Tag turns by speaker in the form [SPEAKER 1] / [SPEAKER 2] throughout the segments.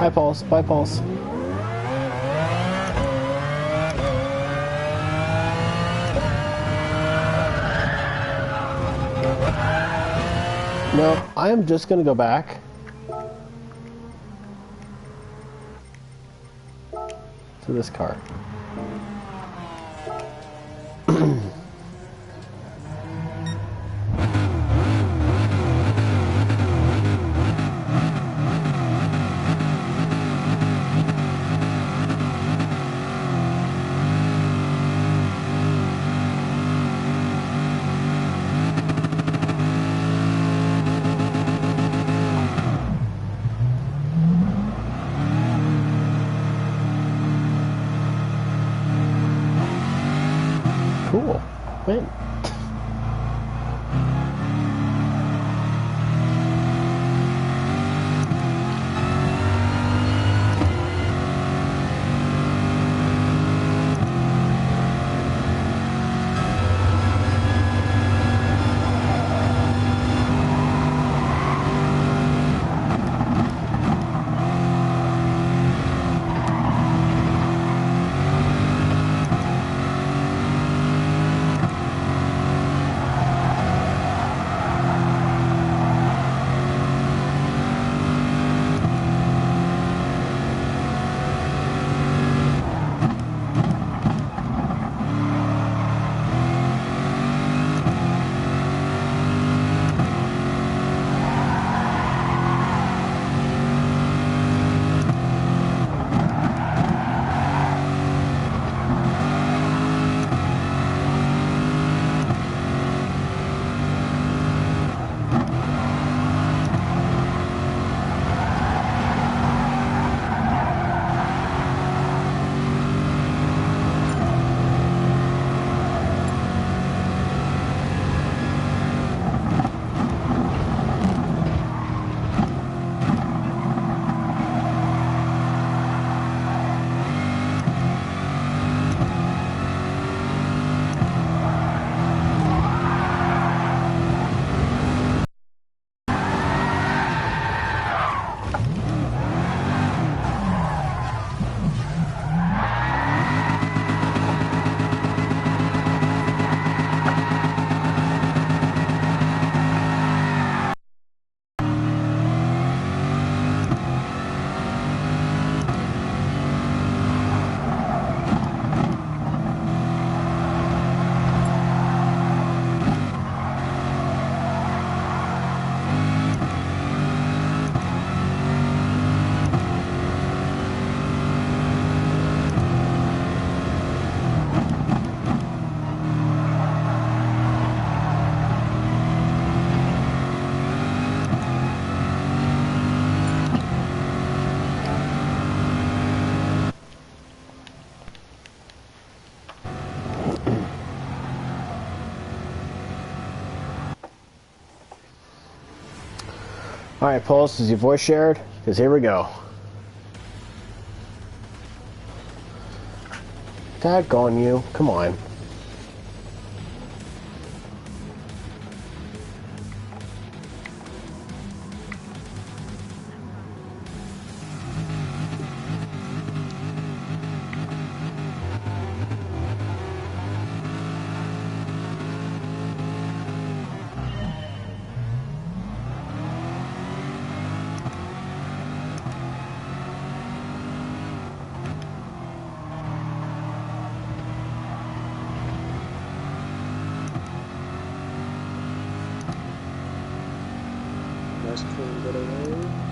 [SPEAKER 1] Bye, Pulse. Bye, Pulse. No, I am just going to go back to this car. Cool. Win. Alright, Pulse, is your voice shared? Because here we go. Daggone you. Come on.
[SPEAKER 2] Nice clean bit of rain.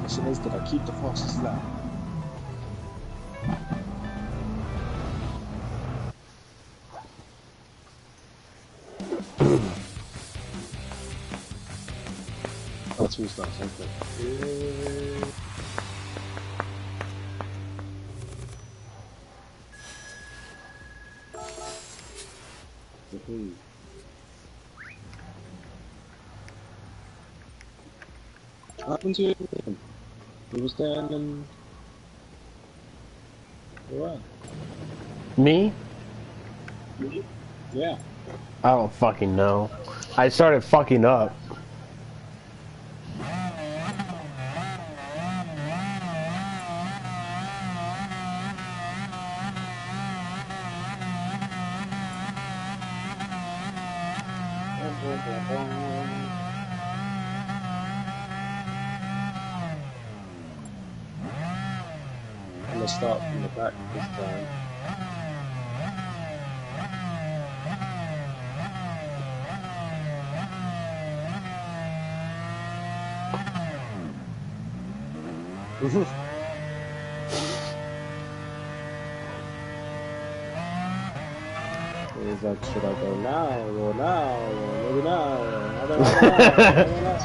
[SPEAKER 3] question is, did I keep the fastest lap? That's who starts, okay. What happened to him? He was there and then... Alright.
[SPEAKER 1] Me?
[SPEAKER 3] Yeah.
[SPEAKER 1] I don't fucking know. I started fucking up.
[SPEAKER 3] I'm gonna start from the back this time. He's like, should I go now or now or maybe now? I don't know.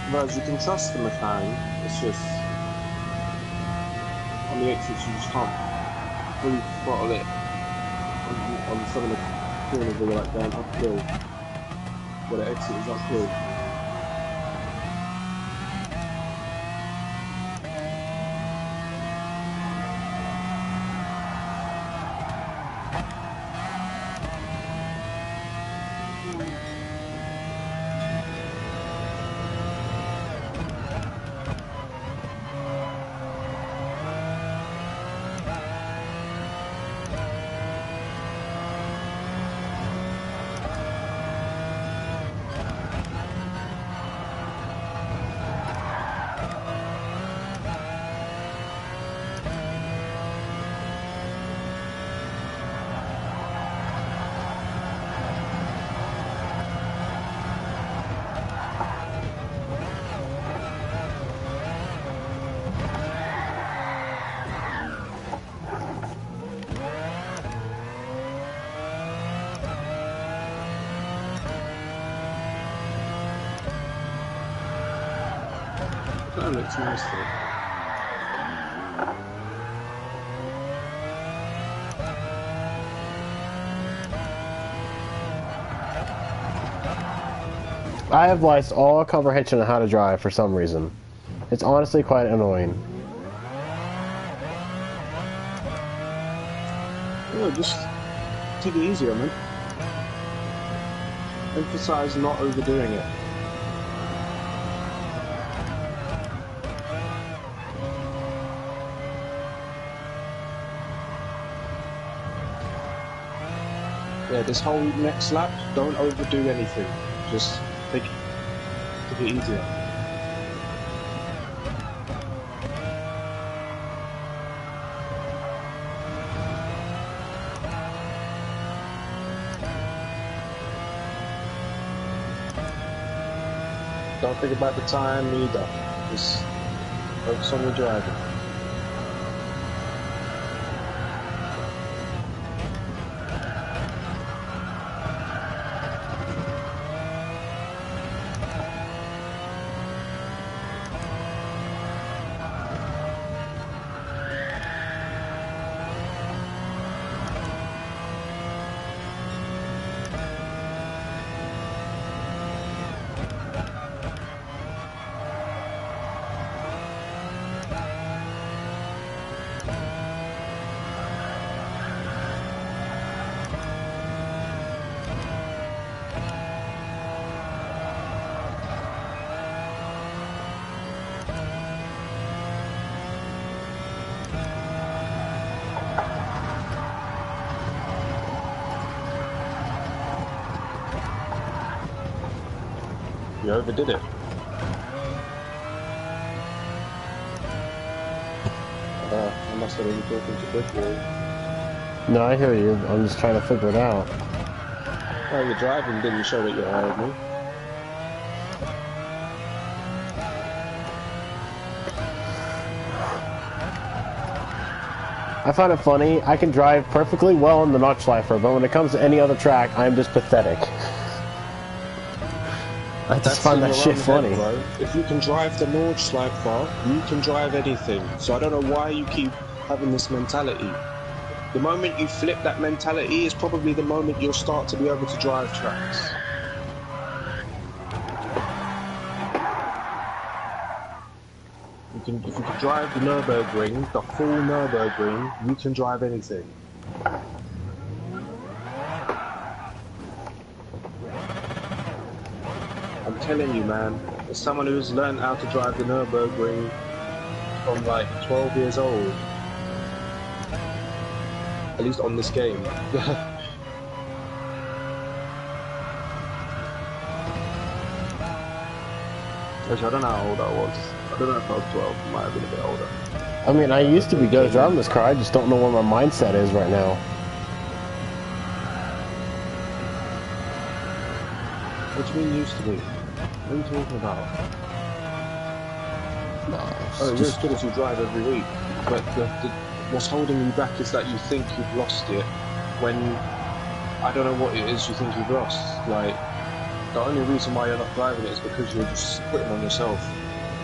[SPEAKER 3] Whereas you can trust the McLaren, it's just on the exits you just can't fully throttle it on some of the corners where you're like going uphill, where the exit is uphill. That looks nice though.
[SPEAKER 1] I have lost all comprehension on how to drive for some reason. It's honestly quite annoying.
[SPEAKER 3] No, just take it easier, man. Emphasize not overdoing it. Yeah, this whole next lap, don't overdo anything. Just take it easier. Don't think about the time either. Just focus on your driving. You overdid it. I must have been talking to Big Boy.
[SPEAKER 1] No, I hear you. I'm just trying to figure it out.
[SPEAKER 3] Oh, your driving didn't show that you heard me.
[SPEAKER 1] I find it funny. I can drive perfectly well in the Notchlifer, but when it comes to any other track, I'm just pathetic. I just find that shit funny.
[SPEAKER 3] Bro. If you can drive the Nordschleife, you can drive anything. So I don't know why you keep having this mentality. The moment you flip that mentality is probably the moment you'll start to be able to drive tracks. If you can drive the Nürburgring, the full Nürburgring, you can drive anything. I'm telling you, man, as someone who's learned how to drive the Nürburgring from like 12 years old, at least on this game. Actually, I don't know how old I was. I don't know if I was 12, I might have been a bit older.
[SPEAKER 1] I mean, I used to be good at driving this car, I just don't know where my mindset is right now.
[SPEAKER 3] What do you mean used to be? What are you talking about?
[SPEAKER 1] No,
[SPEAKER 3] Oh, you're as good as you drive every week. But what's holding you back is that you think you've lost it when I don't know what it is you think you've lost. Like, the only reason why you're not driving it is because you're just quitting on yourself.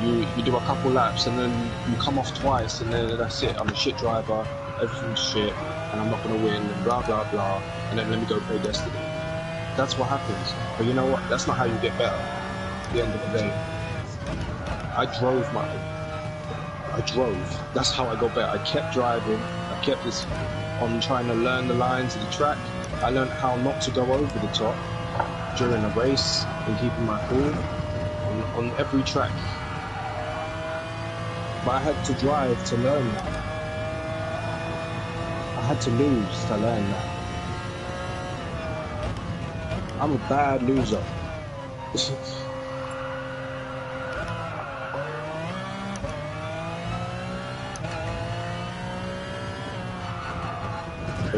[SPEAKER 3] You do a couple laps and then you come off twice and then that's it. I'm a shit driver, everything's shit, and I'm not going to win, and blah, blah, blah, and then let me go play Destiny. That's what happens. But you know what? That's not how you get better at the end of the day. I drove. That's how I got better. I kept driving. I kept this on trying to learn the lines of the track. I learned how not to go over the top during a race and keeping my cool on every track. But I had to drive to learn that. I had to lose to learn that. I'm a bad loser. But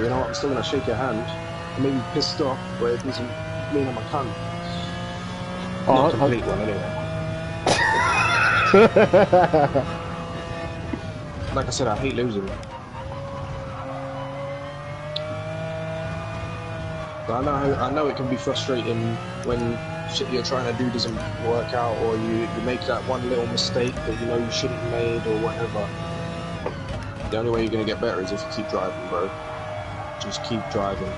[SPEAKER 3] you know what, I'm still gonna shake your hand. I may be pissed off, but it doesn't mean I'm a cunt. Not a complete one, anyway. Like I said, I hate losing. But I know it can be frustrating when shit you're trying to do doesn't work out, or you make that one little mistake that you know you shouldn't have made, or whatever. The only way you're gonna get better is if you keep driving, bro. Just keep driving.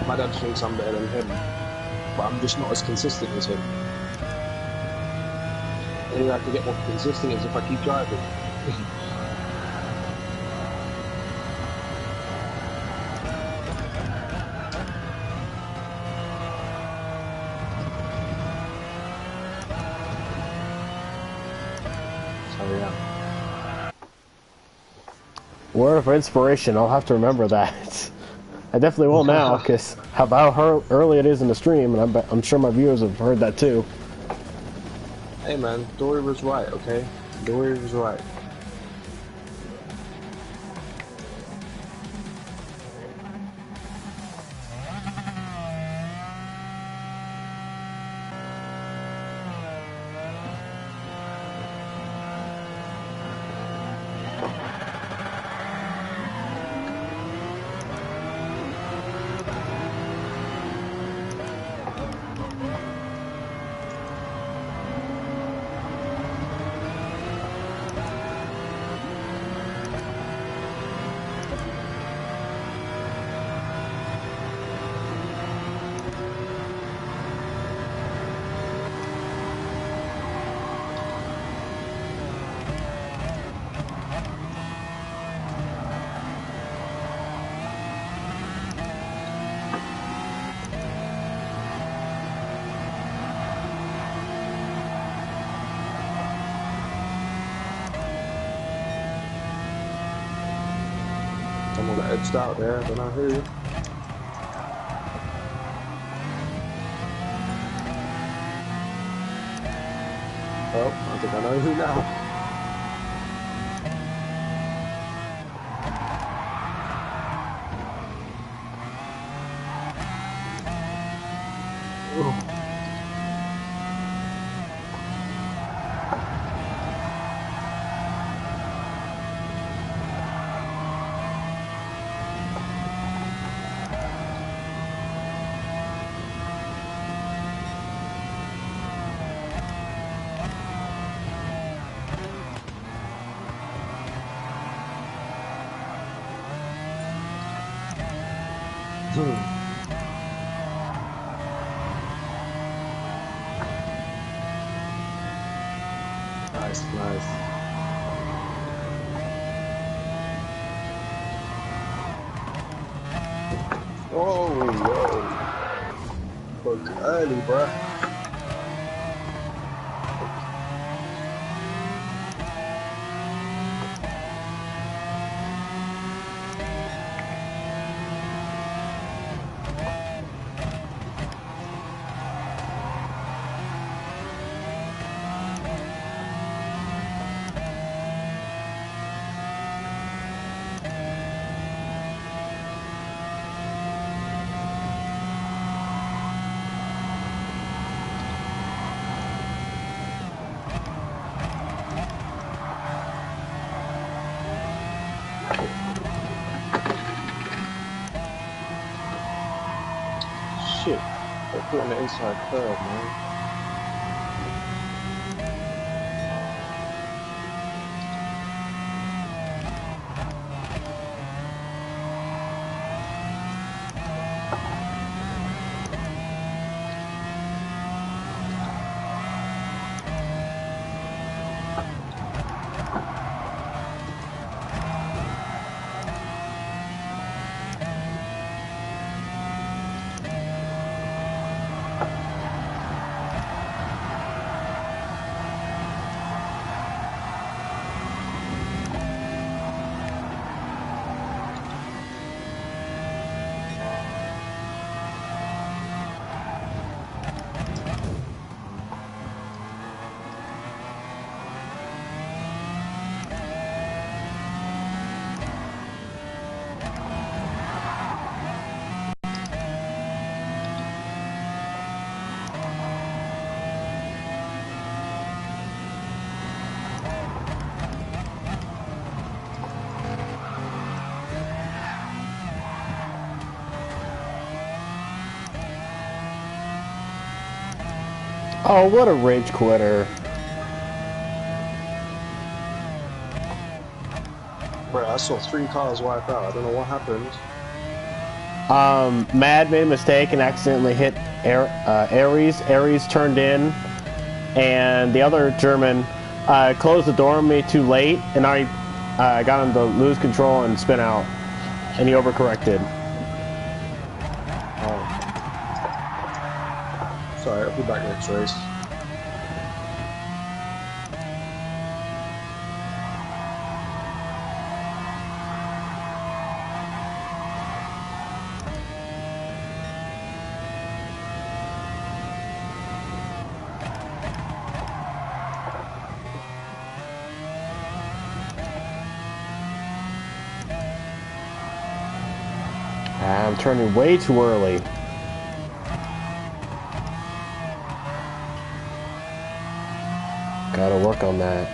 [SPEAKER 3] My dad thinks I'm better than him. but I'm just not as consistent as him. The only way I can get more consistent is if I keep driving. So yeah.
[SPEAKER 1] Word for inspiration. I'll have to remember that. I definitely will now, because how early it is in the stream, and I'm sure my viewers have heard that too.
[SPEAKER 3] Hey man, Dory was right, okay? Dory was right. Someone got edged out there, I don't know who. Oh, I think I know who now. Nice, nice. Oh, yo. Look early, bruh. Shit. They're put on the inside curve, man.
[SPEAKER 1] Oh, what a rage quitter.
[SPEAKER 3] Bro, I saw 3 cars wipe out. I don't know what happened.
[SPEAKER 1] Mad made a mistake and accidentally hit Aries turned in, and the other German closed the door on me too late, and I got him to lose control and spin out, and he overcorrected.
[SPEAKER 3] Oh. Sorry, I'll be back next race.
[SPEAKER 1] I'm turning way too early. Gotta work on that.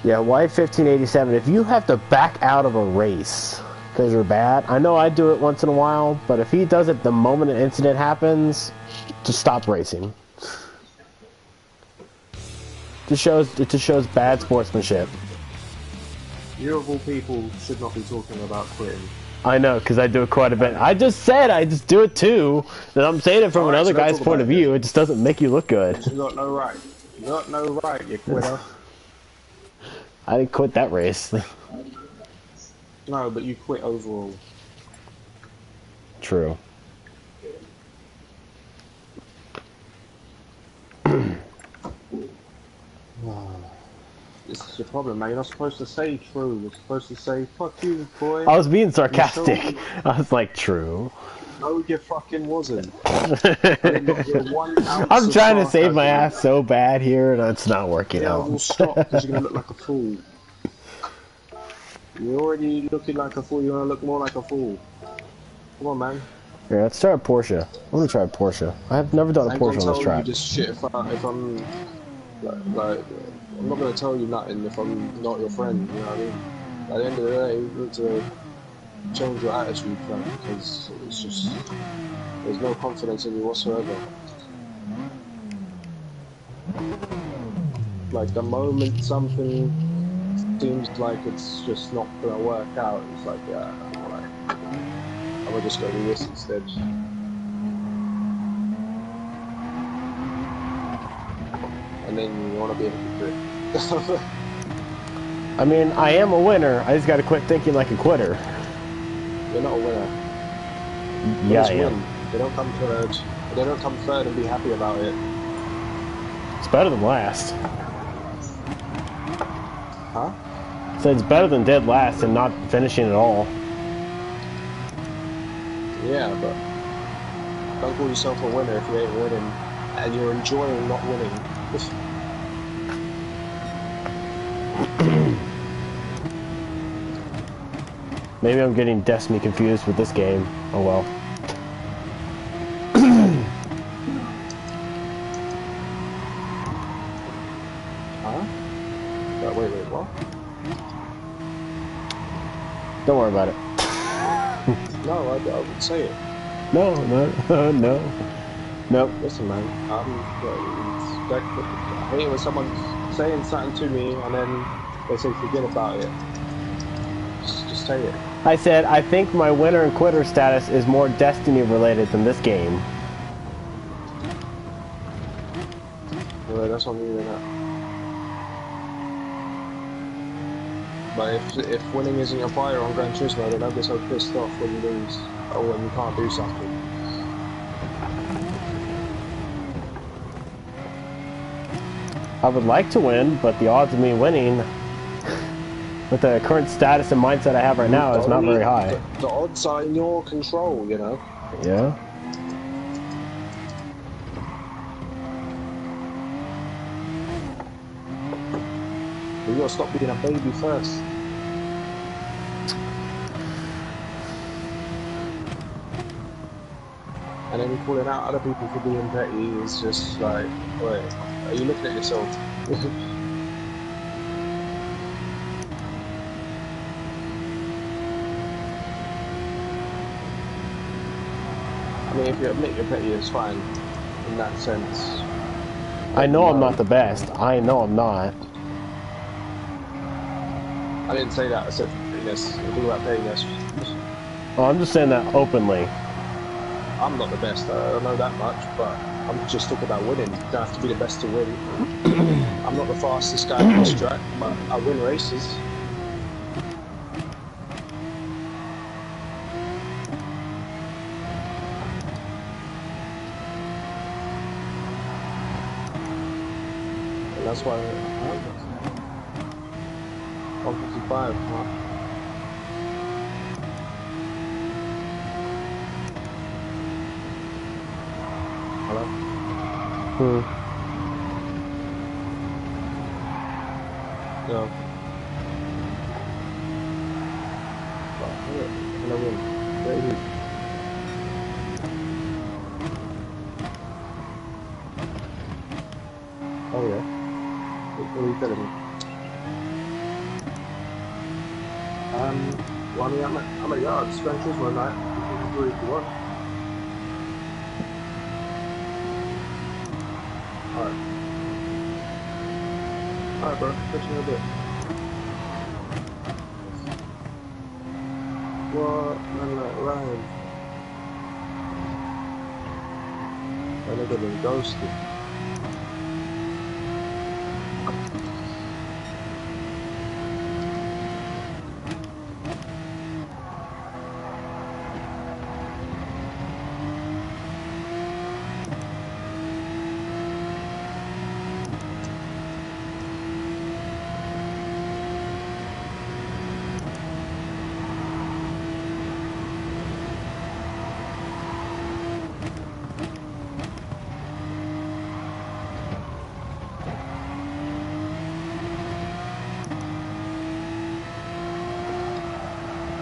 [SPEAKER 1] Yeah, Y1587, if you have to back out of a race because you're bad, I know I do it once in a while, but if he does it the moment an incident happens, just stop racing. It just shows bad sportsmanship.
[SPEAKER 3] You of all people should not be talking about quitting.
[SPEAKER 1] I know, because I do it quite a bit. I just said I just do it too, and I'm saying it from another guy's point of view. It just doesn't make you look good.
[SPEAKER 3] You got no right. You got no right, you quitter.
[SPEAKER 1] I didn't quit that race.
[SPEAKER 3] No, but you quit overall.
[SPEAKER 1] True.
[SPEAKER 3] This is the problem, man. You're not supposed to say true. You're supposed to say, fuck you, boy.
[SPEAKER 1] I was being sarcastic. I was like, true.
[SPEAKER 3] No, you fucking wasn't.
[SPEAKER 1] I'm trying to save my ass so bad here, and it's not working out.
[SPEAKER 3] We'll stop, because you're going to look like a fool. You're already looking like a fool. You're going to look more like a fool. Come on, man.
[SPEAKER 1] Yeah, let's try a Porsche. I'm going to try a Porsche. I've never done a Porsche on this track.
[SPEAKER 3] You just shit if I'm... Like, I'm not going to tell you nothing if I'm not your friend, you know what I mean? At the end of the day, you need to change your attitude, man, because it's just... There's no confidence in you whatsoever. Like, the moment something seems like it's just not going to work out, it's like, yeah, alright. I'm going to just go do this instead. And then you want to be a hypocrite.
[SPEAKER 1] I mean, I am a winner. I just got to quit thinking like a quitter.
[SPEAKER 3] You're not a winner.
[SPEAKER 1] Yeah, I am.
[SPEAKER 3] They don't come third. They don't come third and be happy about it.
[SPEAKER 1] It's better than last.
[SPEAKER 3] Huh?
[SPEAKER 1] So it's better than dead last and not finishing at all.
[SPEAKER 3] Yeah, but don't call yourself a winner if you ain't winning and you're enjoying not winning.
[SPEAKER 1] Maybe I'm getting Destiny confused with this game. Oh well.
[SPEAKER 3] Huh? Wait, what?
[SPEAKER 1] Don't worry about it.
[SPEAKER 3] No, I would say it.
[SPEAKER 1] No. Nope.
[SPEAKER 3] Listen, man, I hate it when someone's saying something to me and then they say forget about it. Just say it.
[SPEAKER 1] I said, I think my winner and quitter status is more Destiny related than this game.
[SPEAKER 3] Well, that's on you, But if winning isn't your fire on Gran Turismo, then don't get so pissed off when you lose or when you can't do something.
[SPEAKER 1] I would like to win, but the odds of me winning, with the current status and mindset I have right now, is not very high.
[SPEAKER 3] The odds are in your control, you know.
[SPEAKER 1] Yeah.
[SPEAKER 3] You gotta stop being a baby first. And then calling out other people for being petty is just like, wait, are you looking at yourself? I mean, if you admit you're petty, it's fine in that sense.
[SPEAKER 1] I know I'm not the best. I know I'm not.
[SPEAKER 3] I didn't say that. I said pettiness. We're talking about pettiness.
[SPEAKER 1] Oh, I'm just saying that openly.
[SPEAKER 3] I'm not the best. I don't know that much, but I'm just talking about winning. You don't have to be the best to win. I'm not the fastest guy on this track, but I win races. And that's why I'm 155, huh? Hello? No. Hello, win. Where are you? Oh yeah. What are you telling me? Well, I mean, I'm at yards. Gran Turismo night. You can do it if you want. Alright. Alright, bro. Catch you in a bit. What? Man, like, Ryan. That nigga been ghosted.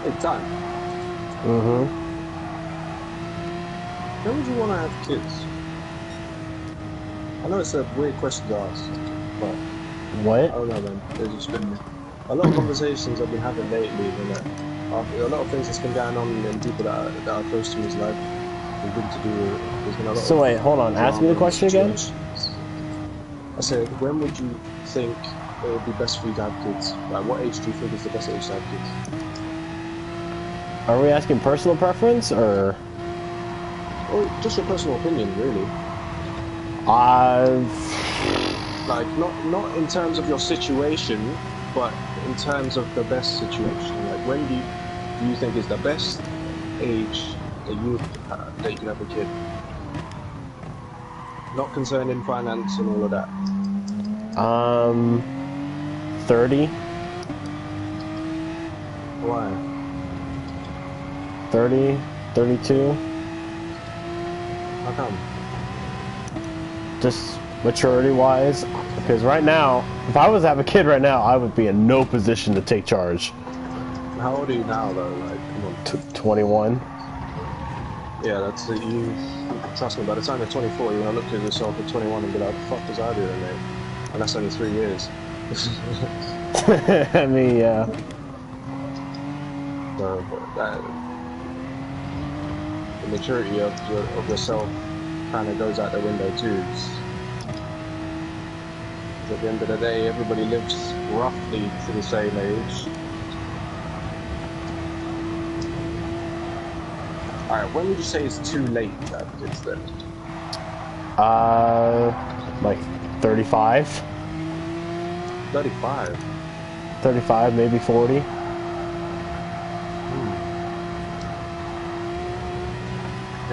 [SPEAKER 3] Hey, time. When would you want to have kids? I know it's a weird question to ask, but
[SPEAKER 1] What?
[SPEAKER 3] I don't know, man. There's just been a lot of conversations I've been having lately, and a lot of things that's been going on in people that are close to me's life. Been good to do. There's been a lot
[SPEAKER 1] So wait, hold on. Ask me the question again.
[SPEAKER 3] I said, when would you think it would be best for you to have kids? Like, what age do you think is the best age to have kids?
[SPEAKER 1] Are we asking personal preference or?
[SPEAKER 3] Or just your personal opinion, really. Like, not in terms of your situation, but in terms of the best situation. Like, when do you think is the best age that you can have a kid? Not concerning finance and all of that.
[SPEAKER 1] 30.
[SPEAKER 3] Why?
[SPEAKER 1] 30, 32.
[SPEAKER 3] How come?
[SPEAKER 1] Just maturity-wise. Because right now, if I was to have a kid right now, I would be in no position to take charge.
[SPEAKER 3] How old are you now, though? Like, come on.
[SPEAKER 1] 21.
[SPEAKER 3] Yeah, that's it. You trust me. By the time you're 24, you're gonna look at yourself at 21 and be like, "What the fuck was I doing, mate?" And that's only 3 years.
[SPEAKER 1] I mean, yeah.
[SPEAKER 3] So, the maturity of yourself kind of goes out the window too. 'Cause at the end of the day, everybody lives roughly to the same age. Alright, when would you say it's too late to have kids then?
[SPEAKER 1] Like 35.
[SPEAKER 3] 35?
[SPEAKER 1] 35, maybe 40.
[SPEAKER 3] Okay,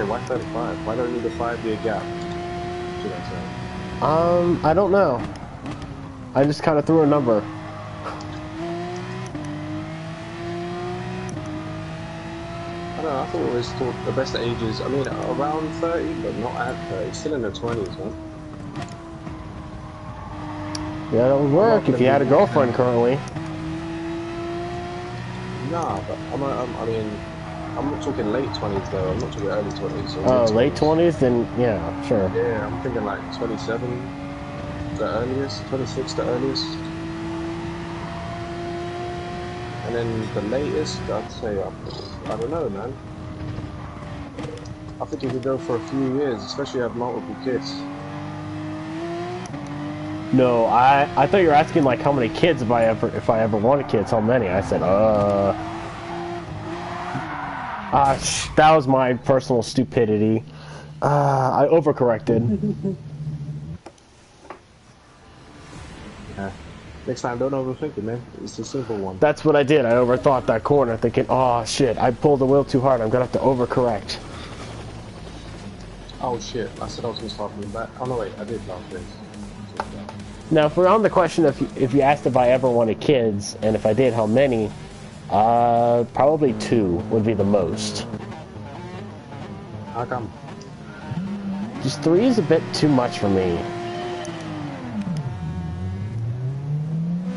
[SPEAKER 3] why 35? Why don't you need a 5-year gap? Should I say?
[SPEAKER 1] I don't know. I just kind of threw a number.
[SPEAKER 3] I don't know, I thought we always thought the best age is, I mean, around 30, but not at 30. Still in the 20s, man.
[SPEAKER 1] Yeah, that would work if you had a girlfriend currently.
[SPEAKER 3] Nah, but I mean, I'm not talking late 20s though. I'm not talking early 20s. Or
[SPEAKER 1] Oh, late
[SPEAKER 3] 20s.
[SPEAKER 1] 20s? Then, yeah, sure.
[SPEAKER 3] Yeah, I'm thinking like 27, the earliest, 26, the earliest. And then the latest, I'd say, I don't know, man. I think you could go for a few years, especially if you have multiple kids.
[SPEAKER 1] No, I thought you were asking like how many kids if I ever wanted kids, how many? I said, that was my personal stupidity. I overcorrected.
[SPEAKER 3] Yeah. Next time, don't overthink it, man. It's a simple one.
[SPEAKER 1] That's what I did. I overthought that corner, thinking, oh shit, I pulled the wheel too hard. I'm gonna have to overcorrect.
[SPEAKER 3] Oh shit! I said I was gonna start moving back. Oh no, wait, I did last race.
[SPEAKER 1] Now, if we're on the question of if you asked if I ever wanted kids, and if I did, how many? Probably 2 would be the most.
[SPEAKER 3] How come?
[SPEAKER 1] Just 3 is a bit too much for me.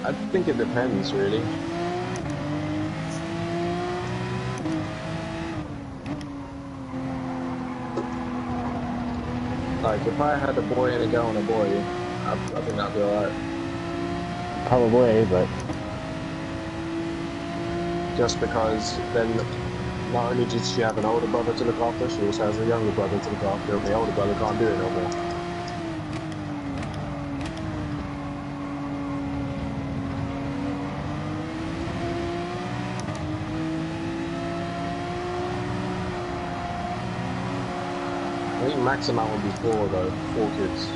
[SPEAKER 3] I think it depends, really. Like, if I had a boy and a girl and a boy, I think that'd be alright.
[SPEAKER 1] Probably, but...
[SPEAKER 3] Just because then, not only does she have an older brother to look after, she also has a younger brother to look after, and the older brother can't do it no more. I think max amount would be 4 though, 4 kids.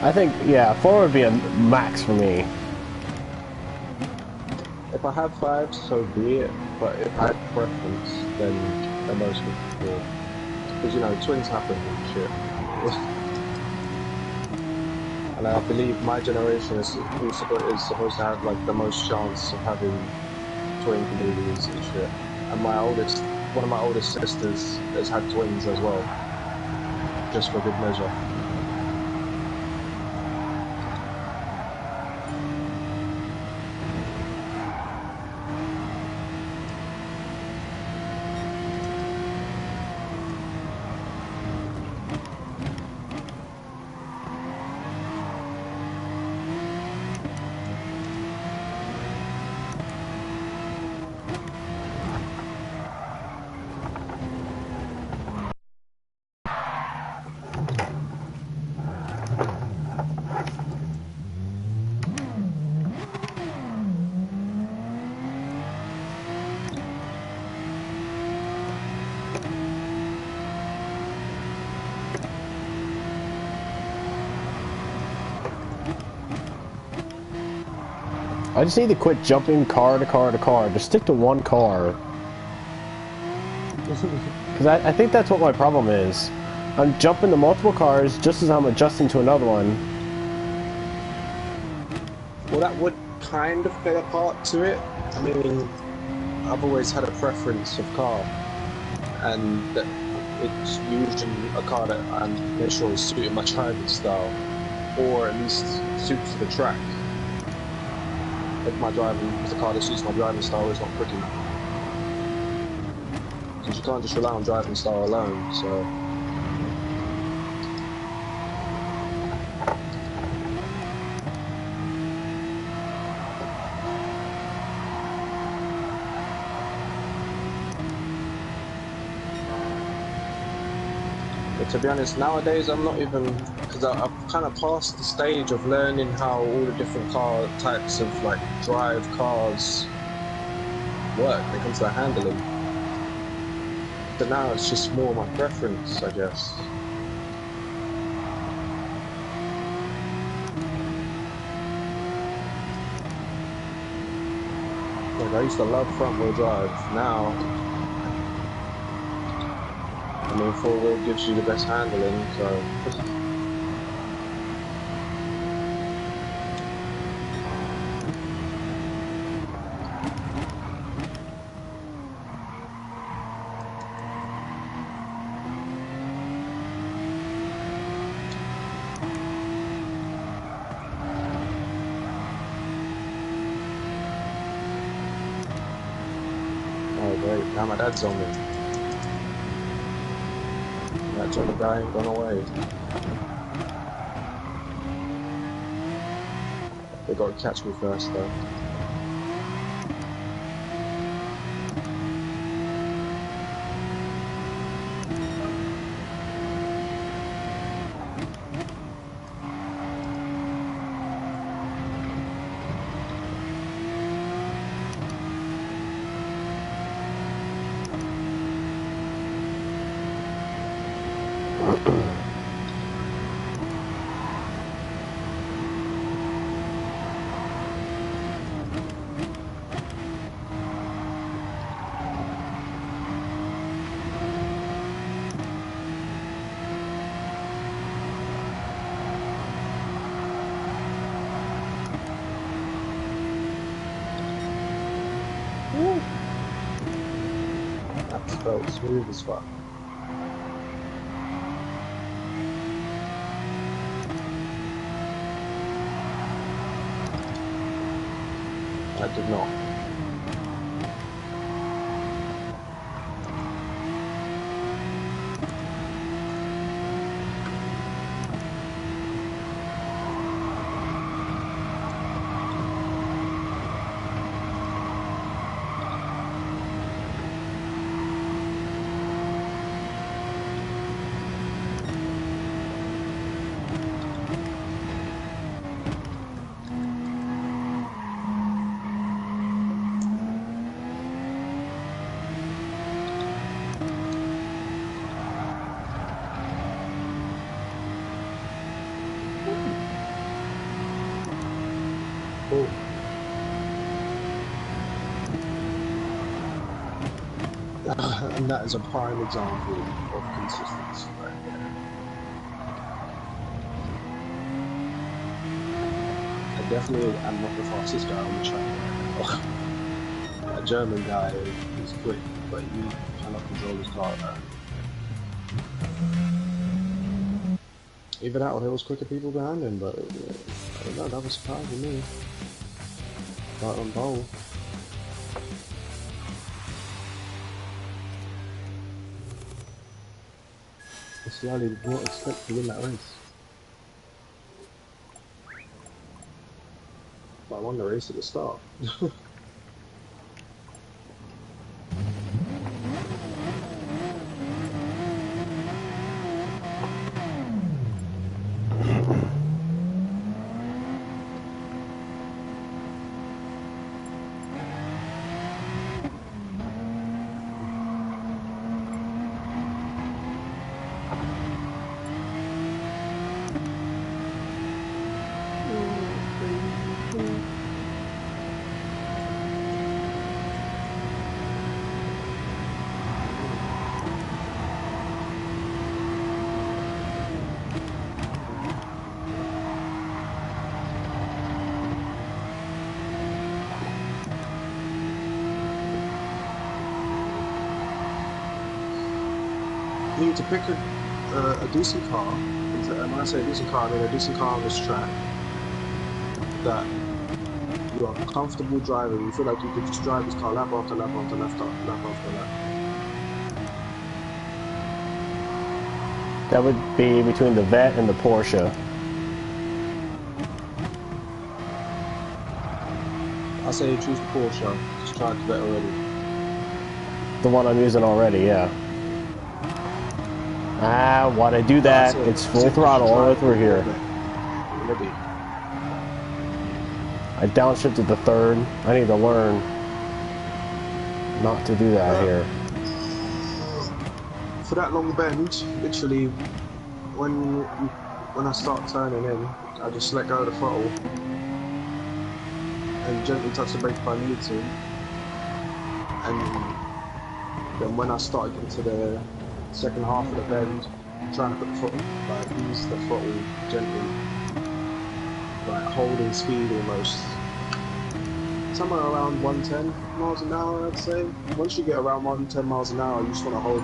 [SPEAKER 1] I think, yeah, 4 would be a max for me.
[SPEAKER 3] If I have 5, so be it. But if I had preference, then the most would be 4. Because, you know, twins happen and shit. And I believe my generation is supposed to have, like, the most chance of having twin babies and shit. And one of my oldest sisters has had twins as well. Just for good measure.
[SPEAKER 1] I just need to quit jumping car to car to car. Just stick to one car. Because I think that's what my problem is. I'm jumping to multiple cars just as I'm adjusting to another one.
[SPEAKER 3] Well, that would kind of play a part to it. I mean, I've always had a preference of car, and it's usually a car that I'm make sure is suited my driving style, or at least suits the track. If the car that suits my driving style is not pretty. Because you can't just rely on driving style alone, so... But to be honest, nowadays I'm not even... Because I've kind of passed the stage of learning how all the different car types of, like, drive cars work when it comes to the handling. But now it's just more my preference, I guess. Like, I used to love front wheel drive. Now, I mean, four wheel gives you the best handling, so. Oh, great. Now my dad's on me. That German guy ain't gone away. They got to catch me first, though. That felt smooth as fuck. I did not. Oh. And that is a prime example of consistency right there. I definitely am not the fastest guy on the track right now. That German guy is quick, but he cannot control his car now. Either that or there was quicker people behind him, but I don't know, that was surprising me. Right on pole. That's the only did not expect to win that race. But I won the race at the start. You need to pick a decent car, and when I say a decent car, I mean a decent car on this track that you are comfortable driving. You feel like you could just drive this car lap after lap after lap after lap.
[SPEAKER 1] That would be between the Vet and the Porsche.
[SPEAKER 3] I say choose the Porsche. Just tried the Vet already.
[SPEAKER 1] The one I'm using already, yeah. Ah, why'd I do that? It's full throttle all the way through here.
[SPEAKER 3] Already.
[SPEAKER 1] I downshifted the third. I need to learn not to do that here.
[SPEAKER 3] For that long bend, literally, when I start turning in, I just let go of the throttle and gently touch the brake if I need to, and then when I started into the second half of the bend, trying to put the foot, like use the throttle gently, like holding speed almost, somewhere around 110 miles an hour, I'd say. Once you get around 110 miles an hour, you just want to hold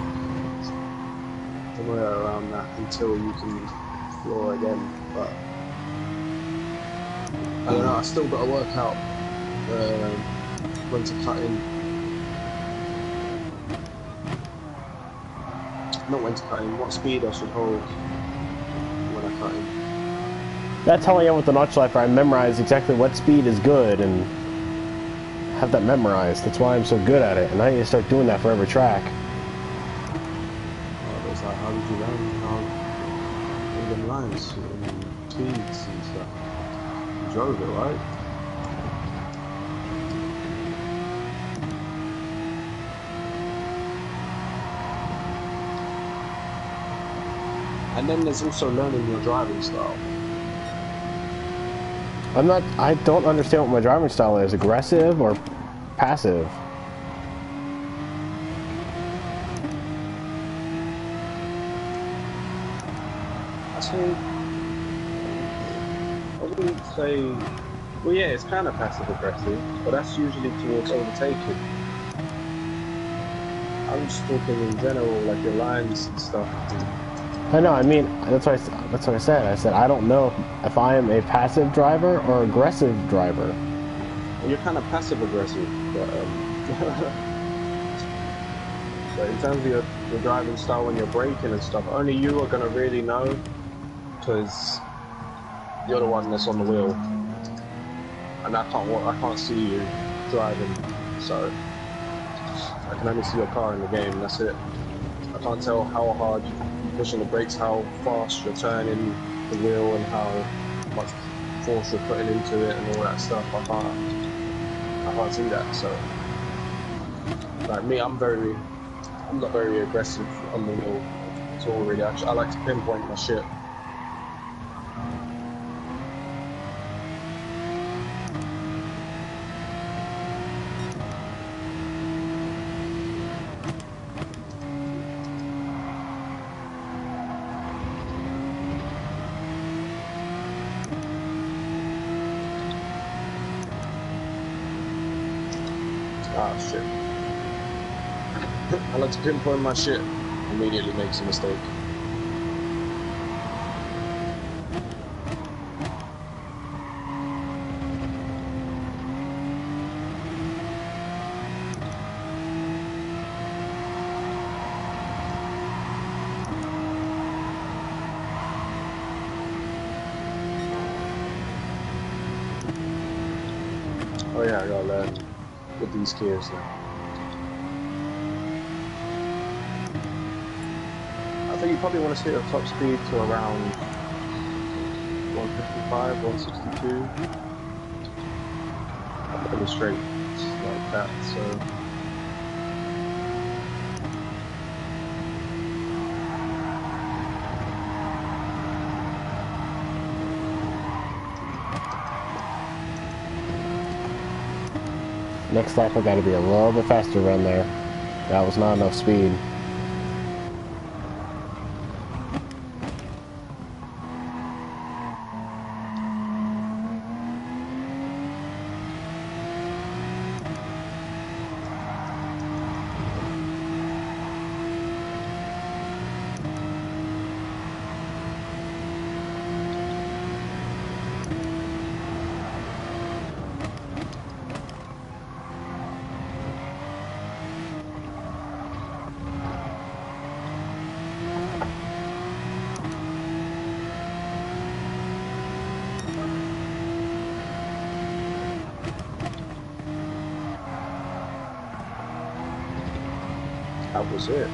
[SPEAKER 3] somewhere around that until you can floor again. But I don't know, I still got to work out when to cut in. Not when to cut in, what speed I should hold when I cut in.
[SPEAKER 1] That's how I am with the notch lifer. I memorize exactly what speed is good and have that memorized. That's why I'm so good at it, and I need to start doing that for every track.
[SPEAKER 3] Oh, it's like, how did you learn how in them lines and speeds and stuff? You drove it, right? And then there's also learning your driving style.
[SPEAKER 1] I don't understand what my driving style is, aggressive or passive.
[SPEAKER 3] I wouldn't say, well yeah, it's kind of passive aggressive, but that's usually towards overtaking. I'm just talking in general, like your lines and stuff.
[SPEAKER 1] I know, I mean, that's what I said. I said, I don't know if I am a passive driver or aggressive driver.
[SPEAKER 3] Well, you're kind of passive aggressive, but, but in terms of your driving style when you're braking and stuff, only you are going to really know, because you're the one that's on the wheel, and I can't see you driving, so I can only see your car in the game. That's it. I can't tell how hard you're pushing the brakes, how fast you're turning the wheel, and how much force you're putting into it, and all that stuff. I can't see that. So, like me, I'm not very aggressive on the wheel at all. Really, I like to pinpoint my shit. Ah, shit. I like to pinpoint my shit, immediately makes a mistake. Oh yeah, I gotta learn with these gears now. I think you probably want to stay at top speed to around 155, 162. I'm pretty straight like that, so.
[SPEAKER 1] Next lap I gotta be a little bit faster around there. That was not enough speed.
[SPEAKER 3] That was it.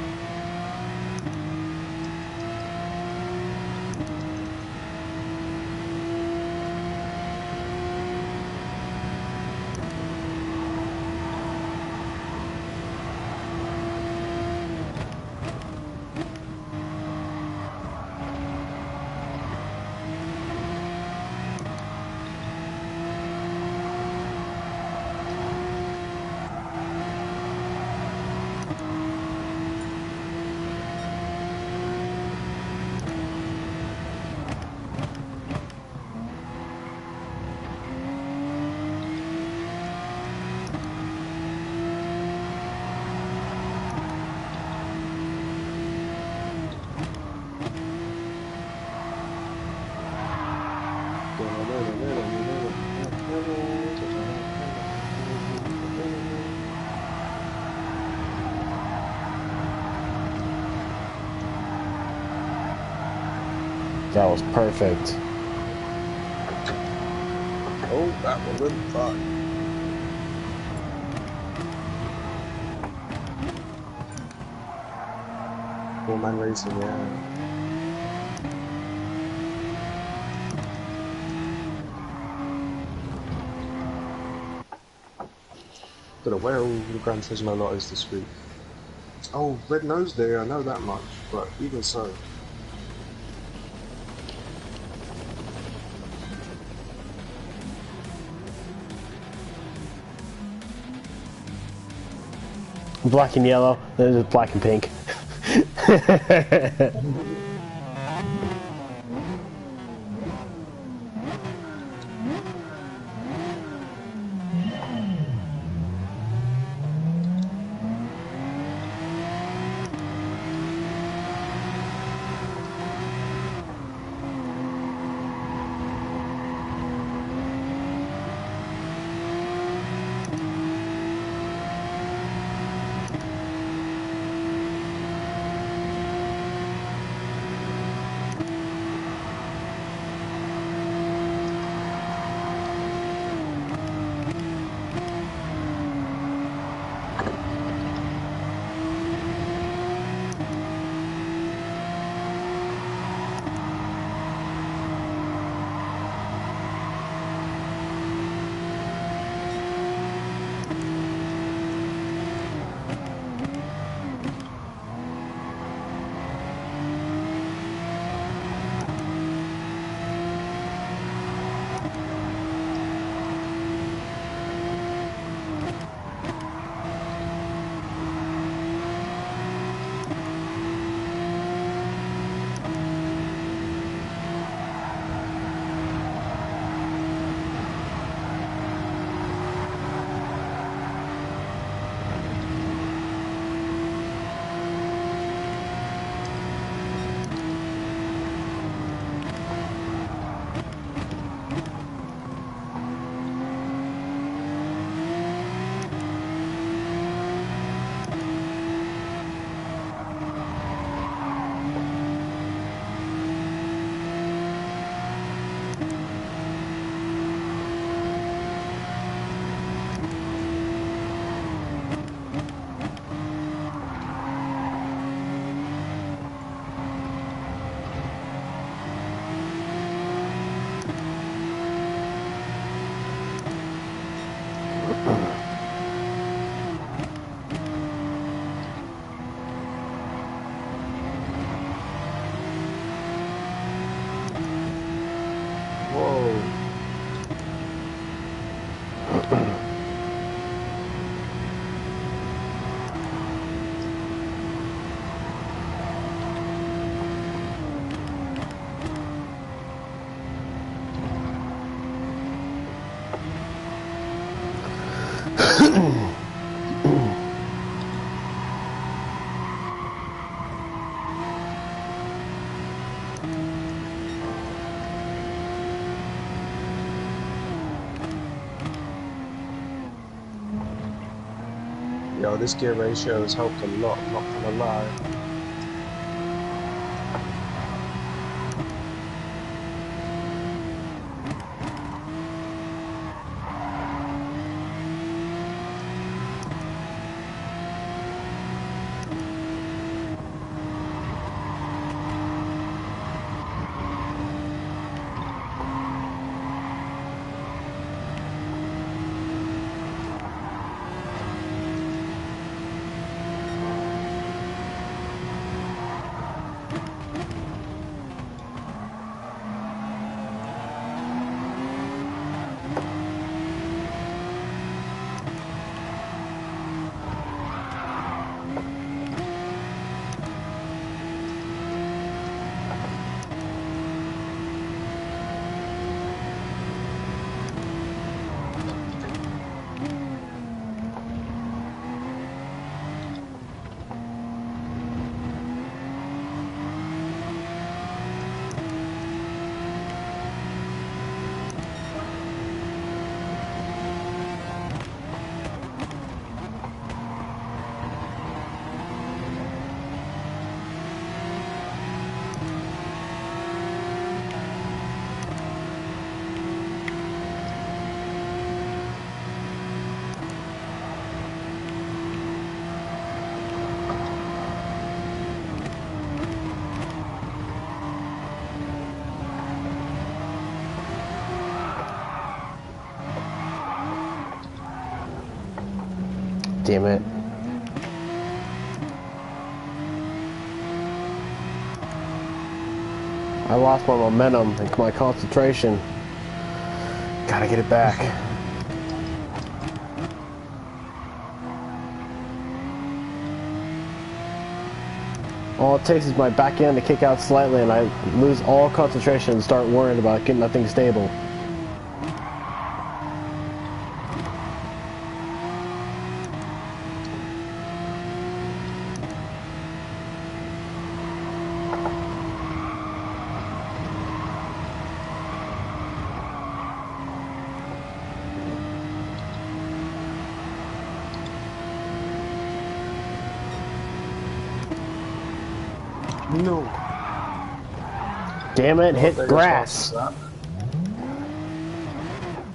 [SPEAKER 1] That was perfect.
[SPEAKER 3] Oh, that was fun. Four-man racing, yeah. Don't know where all the Gran Turismo lot is this week. Oh, Red Nose Day, I know that much, but even so.
[SPEAKER 1] Black and yellow. There's black and pink.
[SPEAKER 3] Whoa. Yo, this gear ratio has helped a lot, I'm not gonna lie.
[SPEAKER 1] damn it. I lost my momentum and my concentration. Gotta get it back. All it takes is my back end to kick out slightly and I lose all concentration and start worrying about getting that thing stable.
[SPEAKER 3] No.
[SPEAKER 1] Damn it, hit grass.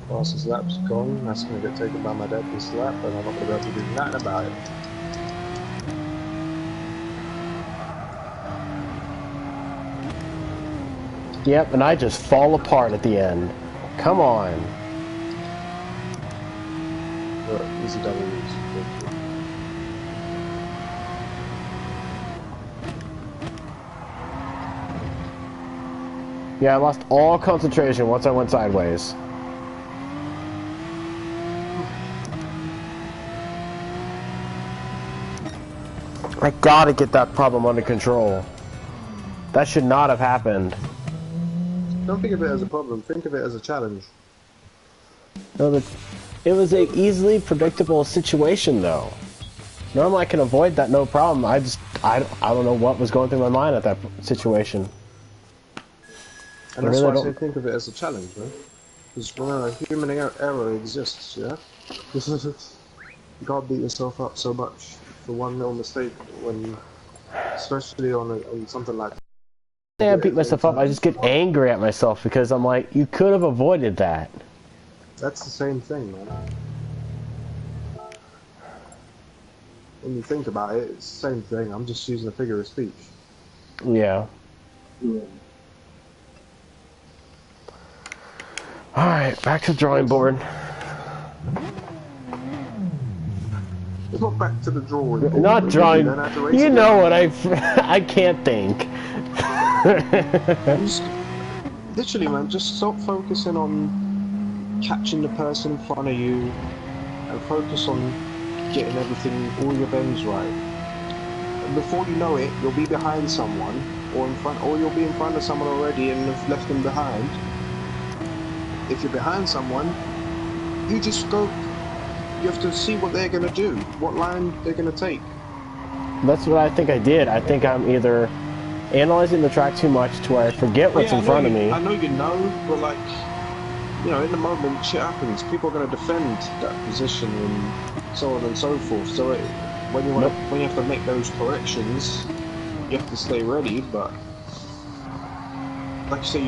[SPEAKER 3] Fastest lap's gone. That's going to get taken by my dad this lap, and I'm not going to be able to do nothing about it.
[SPEAKER 1] Yep, and I just fall apart at the end. Come on.
[SPEAKER 3] Easy W's.
[SPEAKER 1] Yeah, I lost all concentration once I went sideways. I gotta get that problem under control. That should not have happened.
[SPEAKER 3] Don't think of it as a problem, think of it as a challenge.
[SPEAKER 1] No, it was a easily predictable situation though. Normally I can avoid that no problem. I don't know what was going through my mind at that situation.
[SPEAKER 3] And that's why I say think of it as a challenge, man. Because remember, human error exists, yeah? You can't beat yourself up so much for one little mistake when, especially on something like that.
[SPEAKER 1] I beat myself up, I just get angry at myself because I'm like, you could have avoided that.
[SPEAKER 3] That's the same thing, man. When you think about it, it's the same thing. I'm just using a figure of speech.
[SPEAKER 1] Yeah. Alright, back to the drawing board.
[SPEAKER 3] It's not back to the drawing board.
[SPEAKER 1] Not drawing. You know what I can't think.
[SPEAKER 3] Literally, man, just stop focusing on catching the person in front of you and focus on getting everything, all your bends right. And before you know it, you'll be behind someone, or you'll be in front of someone already and have left them behind. If you're behind someone, you just go. You have to see what they're gonna do, what line they're gonna take.
[SPEAKER 1] That's what I think I did. I think I'm either analyzing the track too much to where I forget what's in front of me.
[SPEAKER 3] I know you know, but like, you know, in the moment, shit happens. People are gonna defend that position and so on and so forth. So when you when you have to make those corrections, you have to stay ready. But like you say,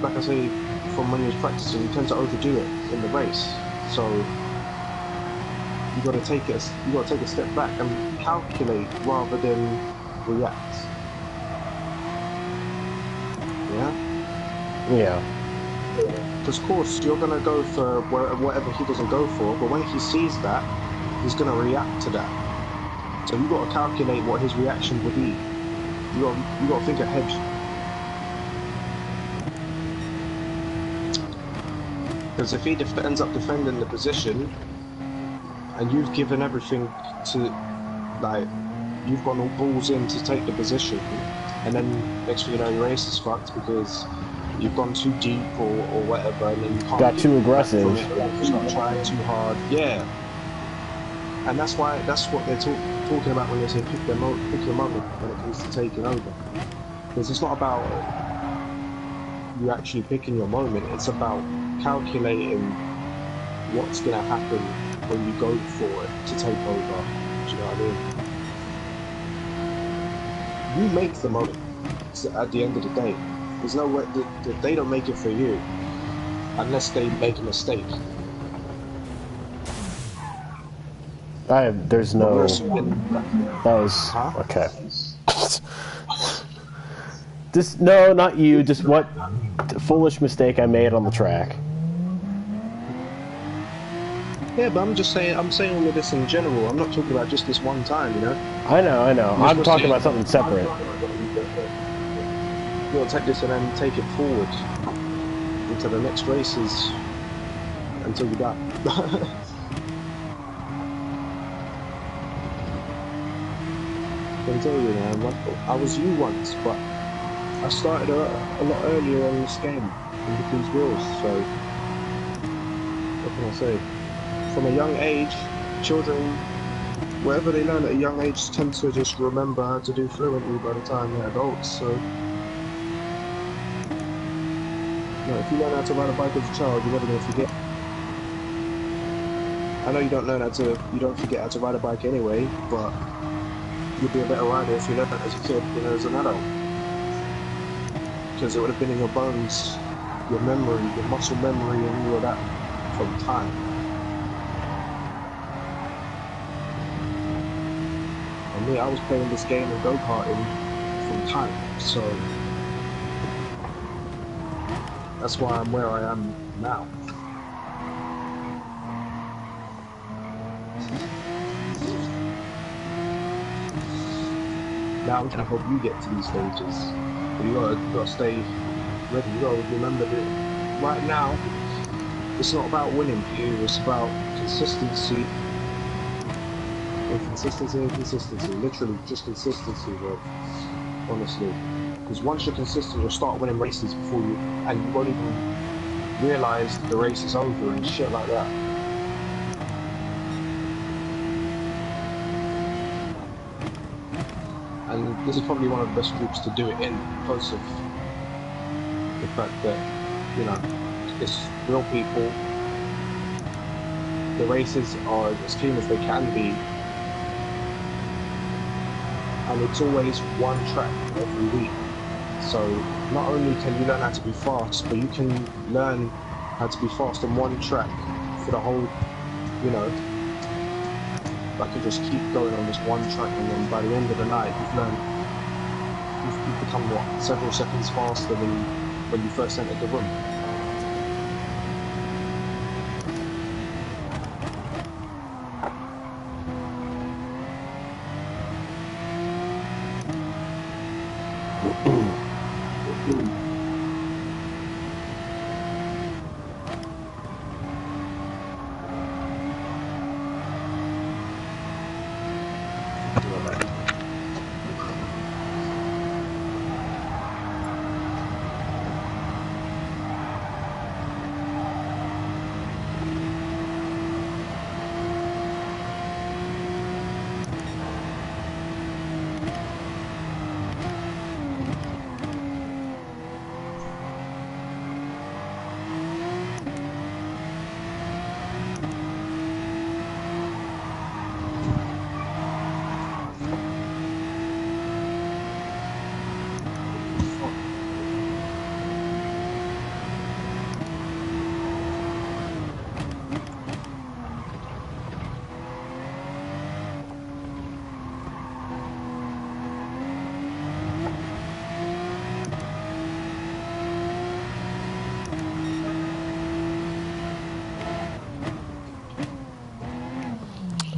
[SPEAKER 3] like I say, from when you're practicing, you tend to overdo it in the race. So you got to take it. You got to take a step back and calculate rather than react. Yeah.
[SPEAKER 1] Yeah.
[SPEAKER 3] Because of course you're gonna go for whatever he doesn't go for, but when he sees that, he's gonna react to that. So you got to calculate what his reaction would be. You got to think ahead. Because if he ends up defending the position, and you've given everything to, like, you've gone all balls in to take the position, and then next thing you know your race is fucked because you've gone too deep or whatever, and then you can't
[SPEAKER 1] got too aggressive.
[SPEAKER 3] You're not trying too hard. Yeah. And that's what they're talking about when they say pick your moment when it comes to taking over. Because it's not about you actually picking your moment, it's about calculating what's going to happen when you go for it to take over. Do you know what I mean? You make the moment at the end of the day. There's no way they don't make it for you unless they make a mistake.
[SPEAKER 1] There's no. That was okay. Just no, not you. Just what foolish mistake I made on the track.
[SPEAKER 3] Yeah, but I'm saying all of this in general. I'm not talking about just this one time, you know.
[SPEAKER 1] I know, I know.
[SPEAKER 3] You're
[SPEAKER 1] I'm
[SPEAKER 3] supposed to,
[SPEAKER 1] talking about something separate.
[SPEAKER 3] you got to take this and then take it forward into the next races until you die. I can tell you, man. I was you once, but I started a lot earlier on this game and with these wheels. So what can I say? From a young age, children, whatever they learn at a young age, tend to just remember how to do fluently by the time they're adults. So, no, if you learn how to ride a bike as a child, you're never going to forget. I know you don't forget how to ride a bike anyway, but you'll be a better rider if you learn it as a kid than as an adult. Because it would have been in your bones, your memory, your muscle memory, and all of that from time. And me, I was playing this game of go-karting from time, so that's why I'm where I am now. Now I'm trying to help you get to these stages. But you gotta stay ready. You gotta remember that right now, it's not about winning for you. It's about consistency, and consistency, and consistency. Literally, just consistency, bro. Honestly, because once you're consistent, you'll start winning races before you, and you won't even realize the race is over and shit like that. And this is probably one of the best groups to do it in because of the fact that, you know, it's real people. The races are as clean as they can be, and it's always one track every week. So not only can you learn how to be fast, but you can learn how to be fast on one track for the whole, you know, like you just keep going on this one track, and then by the end of the night, you've become what, several seconds faster than when you first entered the room.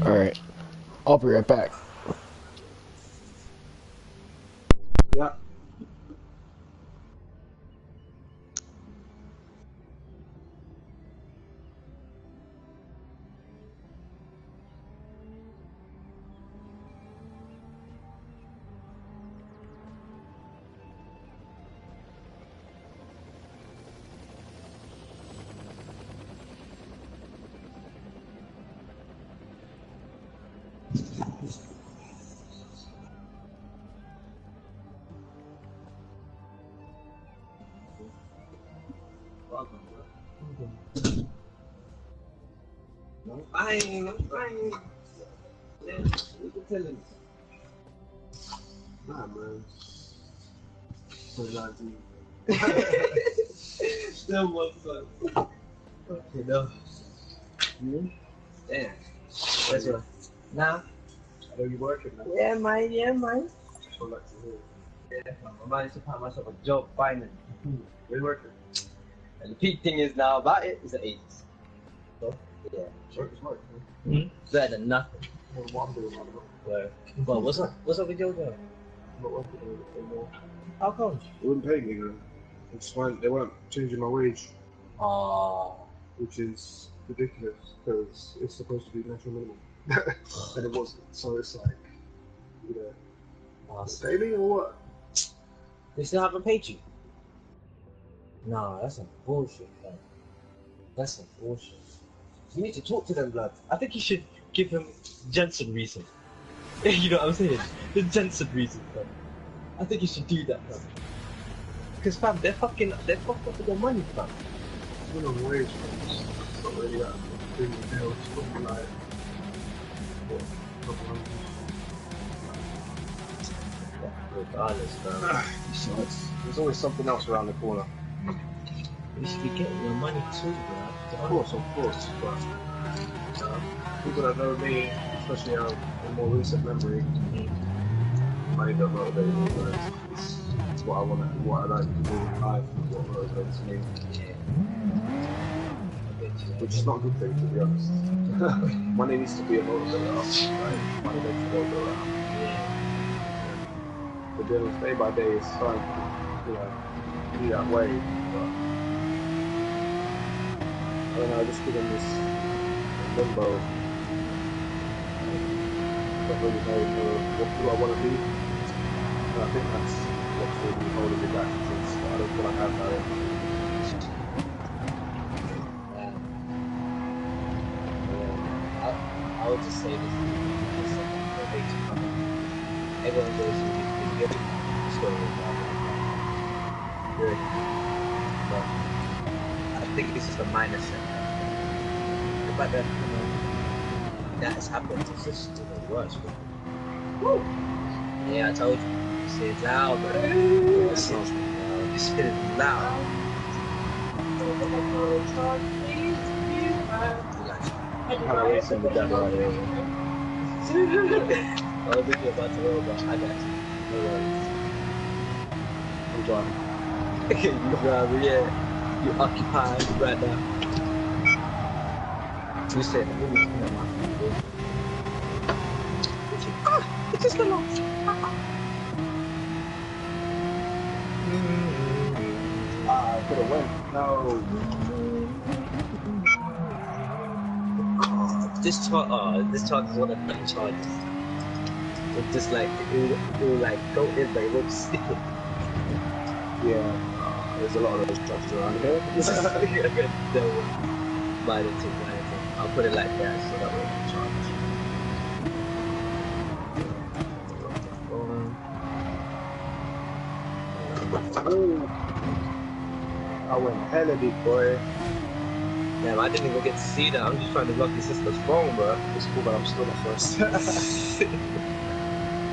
[SPEAKER 1] Alright, I'll be right back.
[SPEAKER 3] Yeah. I'm fine. I'm fine. Yeah, you can tell him. Nah, man. 2019. Still what's up? You know. You? Damn. That's right. Nah. I know you working now. Yeah, man. Yeah, man. Just would like to hear. Yeah, I managed to find myself a job finally. We're working. And the peak thing is now about it is the 80s. So,
[SPEAKER 4] Yeah.
[SPEAKER 3] So it's like,
[SPEAKER 4] Better than nothing.
[SPEAKER 3] what I'm doing right now.
[SPEAKER 4] Well, what's up with your girl?
[SPEAKER 3] I'm not working anymore.
[SPEAKER 4] How come?
[SPEAKER 3] They wouldn't pay me, though. They weren't changing my wage, which is ridiculous because it's supposed to be national minimum, and it wasn't. So it's like, you know, pay me or what?
[SPEAKER 4] They still haven't paid you? Nah, that's some bullshit, man. That's some bullshit. You need to talk to them, blood. I think you should give them Jensen reason. You know what I'm saying? The Jensen reason, man. I think you should do that, man. Because, fam, they're fucked up with their money, fam.
[SPEAKER 3] Minimum wage, man. It's not really that big of a deal. It's probably like, what, a couple hundred.
[SPEAKER 4] Regardless, man.
[SPEAKER 3] There's always something else around the corner.
[SPEAKER 4] You should be getting your money too, bro.
[SPEAKER 3] Of course, but people that know me, especially in more recent memory, money don't motivate me, but it's what I want to, what I like to do in life, what motivates me. Which is not a good thing, to be honest. Money needs to be a motivator, right? Money makes the world go round. But then day by day, it's starting to, you know, be that way. But I don't know, just given this limbo, I don't really know who I want to be. And I think that's what's really holding me back, since I don't feel like I have that.
[SPEAKER 4] I would just say this is everyone goes through these good stories good, but I think this is the mindset. The fact that that has happened is just worse. Woo! Yeah, I told you. This is loud, bro. This shit is loud.
[SPEAKER 3] Kind of racing with that right here.
[SPEAKER 4] I was thinking about to roll, but I got you. No worries.
[SPEAKER 3] I'm driving.
[SPEAKER 4] You drive, yeah. You occupied right now. You said, it just got lost.
[SPEAKER 3] I could have went. No.
[SPEAKER 4] This charge is one of the charges. It's just like it will like go in, but it won't stick it.
[SPEAKER 3] Yeah, there's a lot of those charges around here.
[SPEAKER 4] No, mind it. I'll put it like that so that way I can charge.
[SPEAKER 3] I went hella deep, boy.
[SPEAKER 4] Damn, I didn't even get to see that. I'm just trying to lock your sister's phone, bro.
[SPEAKER 3] It's cool, but I'm still the first.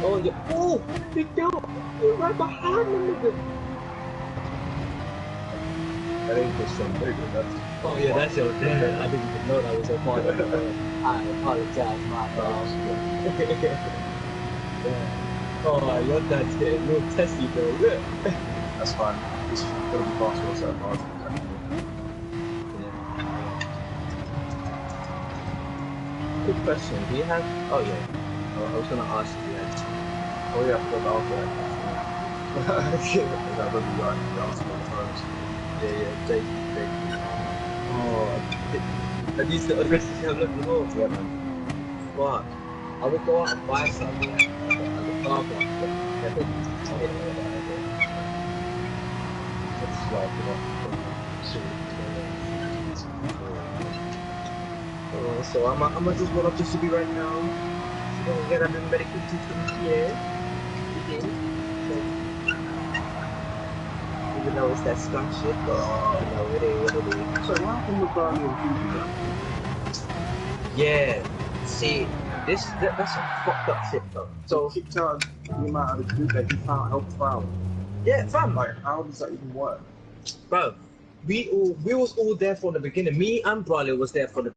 [SPEAKER 4] Oh, you don't. You're right behind me, nigga.
[SPEAKER 3] That ain't just some bigger. That's
[SPEAKER 4] Oh yeah, that's your dad. I didn't even know that was your part of it. I apologize, my bad. Oh, your dad's getting real testy, bro. Look.
[SPEAKER 3] That's fine. It's gonna be possible, so far.
[SPEAKER 4] Good question. Do you have? Oh yeah. I was gonna ask you that.
[SPEAKER 3] Oh yeah, I forgot to answer that question. That would be right. The answer on the first.
[SPEAKER 4] Yeah, thank you. Oh, are these the addresses you have looking for?
[SPEAKER 3] Yeah, man.
[SPEAKER 4] Fuck. I would go out and buy some at the car park. That's like, so I'm gonna just roll up to Subi right now. So I'm gonna get up in medical treatment here. Even though it's that skunk shit, but you know, it ain't what it is.
[SPEAKER 3] So what happened with Barney and Phoebe then?
[SPEAKER 4] Yeah, see, that's some fucked up shit though.
[SPEAKER 3] So kicked out the amount of the group that he found helped found.
[SPEAKER 4] Yeah, fam.
[SPEAKER 3] Like, how does that even work?
[SPEAKER 4] Bro, we was all there from the beginning. Me and Bradley was there from the